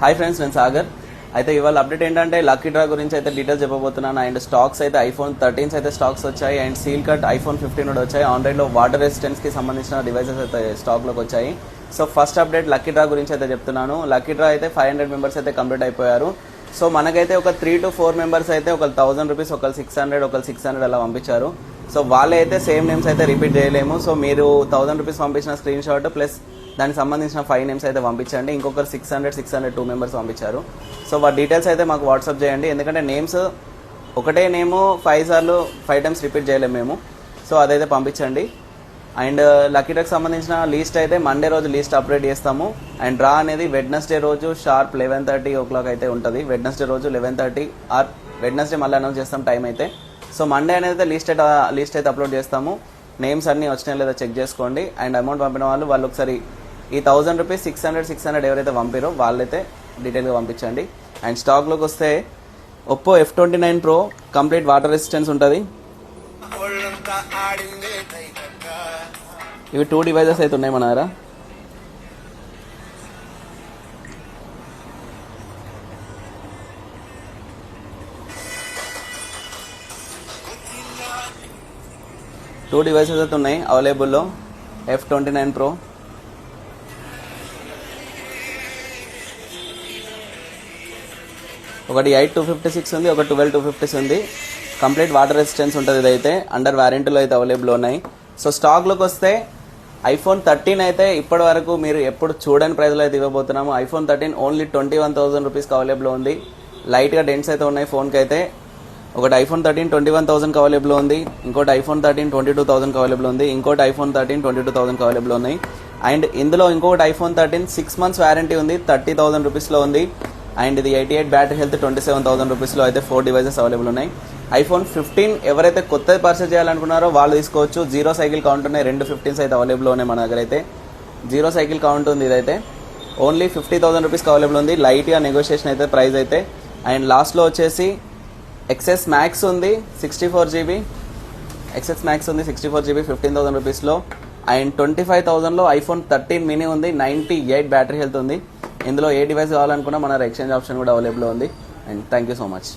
Hi friends, నేను సాగర్. అయితే ఇవాళ అప్డేట్ ఏంటంటే లక్కీ డ్రా గురించి అయితే డీటెయిల్స్ చెప్పబోతున్నాను. అండ్ స్టాక్స్ అయితే ఐఫోన్ 13 అయితే స్టాక్స్ వచ్చాయి. అండ్ సీల్ కట్ ఐఫోన్ 15 కూడా వచ్చాయి. ఆన్లైన్లో వాటర్ రెసిస్టెన్స్కి సంబంధించిన డివైసెస్ అయితే స్టాక్లోకి వచ్చాయి. So first update lucky draw గురించి అయితే చెప్తున్నాను. లక్కీ డ్రా అయితే 500 మెంబర్స్ అయితే కంప్లీట్ అయిపోయారు. సో మనకైతే ఒక 3 to 4 మెంబర్స్ అయితే ఒక 1000 రూపీస్, ఒకరు 600, ఒకరు 600 అలా పంపించారు. సో వాళ్ళే అయితే సేమ్ నేమ్స్ అయితే రిపీట్ చేయలేము. సో మీరు 1000 రూపీస్ పంపించిన స్క్రీన్ షాట్ ప్లస్ దానికి సంబంధించిన 5 నేమ్స్ అయితే పంపించండి. ఇంకొకరు 600 2 మెంబర్స్ పంపించారు. సో వాటి డీటెయిల్స్ అయితే మాకు వాట్సాప్ చేయండి. ఎందుకంటే నేమ్స్ ఒకటే నేము 5 టైమ్స్ రిపీట్ చేయలేము మేము. సో అదైతే పంపించండి. అండ్ లక్కీ డ్రాకి సంబంధించిన లీస్ట్ అయితే మండే రోజు లీస్ట్ అప్డేట్ చేస్తాము. అండ్ డ్రా అనేది వెడ్నెస్డే రోజు షార్ప్ 11:30 అయితే ఉంటుంది. వెడ్నెస్డే రోజు 11:30 ఆర్ వెడ్నెస్డే మళ్ళీ అనౌన్స్ చేస్తాం టైం అయితే. సో మండే అనేది లీస్ట్ అయితే అప్లోడ్ చేస్తాము. నేమ్స్ అన్నీ వచ్చినాయో లేదా చెక్ చేసుకోండి. అండ్ అమౌంట్ పంపిన వాళ్ళు ఒకసారి ఈ 1000 రూపీస్, 600 ఎవరైతే పంపారో వాళ్ళైతే డీటెయిల్గా పంపించండి. అండ్ స్టాక్లోకి వస్తే Oppo F29 Pro complete water resistance ఉంటుంది. ఇవి 2 డివైజెస్ అయితే ఉన్నాయి మన దగ్గర. టూ డివైసెస్ అయితే ఉన్నాయి అవైలబుల్లో. F29 Pro ఒకటి 8256 ఉంది, ఒక 12250 ఉంది. కంప్లీట్ వాటర్ రెసిస్టెన్స్ ఉంటుంది. ఇదైతే అండర్ వారంటీలో అయితే అవైలబుల్ ఉన్నాయి. సో స్టాక్లోకి వస్తే ఐఫోన్ 13 అయితే ఇప్పటి వరకు మీరు ఎప్పుడు చూడని ప్రైజ్లో అయితే ఇవ్వబోతున్నాము. ఐఫోన్ 13 ఓన్లీ 21,000 రూపీస్కి అవైలబుల్ ఉంది. లైట్గా డెంట్స్ అయితే ఉన్నాయి ఫోన్కి అయితే. ఒకటి ఐఫోన్ 13 21,000కి అవైలబుల్ ఉంది. ఇంకోటి ఐఫోన్ 13 22,000కి అవైలబుల్ ఉంది. ఇంకోటి ఐఫోన్ 13 22,000కి అవైలబుల్ ఉన్నాయి. అండ్ ఇందులో ఇంకొకటి ఐఫోన్ 13 6 months వారంటీ ఉంది, 30,000 రూపీస్లో ఉంది. అండ్ ఇది 88 బ్యాటరీ హెల్త్, 27,000 రూపీస్లో అయితే 4 డివైసెస్ అవైలబుల్ ఉన్నాయి. ఐఫోన్ 15 ఎవరైతే కొత్తది పర్చేజ్ చేయాలనుకున్నారో వాళ్ళు తీసుకోవచ్చు. 0 సైకిల్ కౌంట్ ఉన్నాయి. 2 15s అయితే అవైలబుల్ ఉన్నాయి మన దగ్గర అయితే. 0 సైకిల్ కౌంట్ ఉంది. ఇదైతే ఓన్లీ 50,000 రూపీస్కి అవైలబుల్ ఉంది. లైట్గా నెగోషియేషన్ అయితే ప్రైస్ అయితే. అండ్ లాస్ట్లో వచ్చేసి ఎక్సెస్ మ్యాక్స్ ఉంది 64GB. ఎక్సెస్ మ్యాక్స్ ఉంది 64GB 15,000 రూపీస్లో. అండ్ 25,000లో ఐఫోన్ 13 మినీ ఉంది, 98 బ్యాటరీ హెల్త్ ఉంది. ఇందులో ఏ డివైస్ కావాలనుకున్నా మన ఎక్స్చేంజ్ ఆప్షన్ కూడా అవైలబుల్ ఉంది. And thank you so much.